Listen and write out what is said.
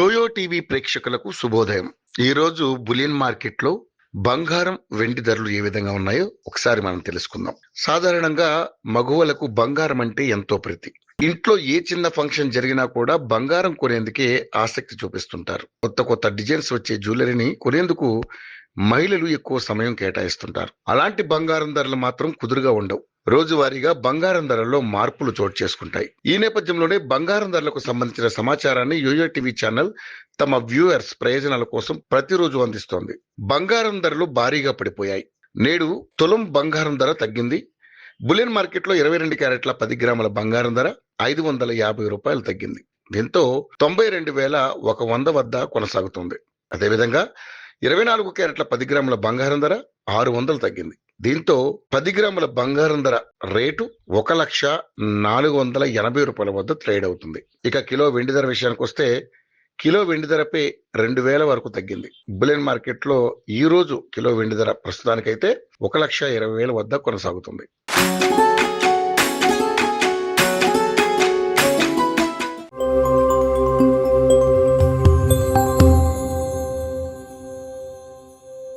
Yo-yo TV ప్రేక్షకులకు శుభోదయం. ఈ రోజు బులియన్ మార్కెట్ లో బంగారం వెండి ధరలు ఏ విధంగా ఉన్నాయో ఒకసారి మనం తెలుసుకుందాం. సాధారణంగా మగువలకు బంగారం అంటే ఎంతో ప్రీతి. ఇంట్లో ఏ చిన్న ఫంక్షన్ జరిగినా కూడా బంగారం కొనేందుకే ఆసక్తి చూపిస్తుంటారు. కొత్త కొత్త డిజైన్స్ వచ్చే జ్యువెలరీని కొనేందుకు మహిళలు ఎక్కువ సమయం కేటాయిస్తుంటారు. అలాంటి బంగారం ధరలు మాత్రం కుదురుగా ఉండవు. రోజువారీగా బంగారం ధరల్లో మార్పులు చోటు చేసుకుంటాయి. ఈ నేపథ్యంలోనే బంగారం ధరలకు సంబంధించిన సమాచారాన్ని యోయో టీవీ ఛానల్ తమ వ్యూవర్స్ ప్రయోజనాల కోసం ప్రతిరోజు అందిస్తోంది. బంగారం ధరలు భారీగా పడిపోయాయి. నేడు తులం బంగారం ధర తగ్గింది. బులియన్ మార్కెట్ లో 22 క్యారెట్ల 10 గ్రాముల బంగారం ధర 550 రూపాయలు తగ్గింది. దీంతో 92,100 వద్ద కొనసాగుతుంది. అదేవిధంగా 24 క్యారెట్ల 10 గ్రాముల బంగారం ధర 600 తగ్గింది. దీంతో 10 గ్రాముల బంగారం ధర రేటు 1,04,80 రూపాయల వద్ద ట్రేడ్ అవుతుంది. ఇక కిలో వెండి ధర విషయానికి వస్తే కిలో వెండి ధరపై 2,000 వరకు తగ్గింది. బులియన్ మార్కెట్ లో ఈ రోజు కిలో వెండి ధర ప్రస్తుతానికైతే 1,20,000 వద్ద కొనసాగుతుంది.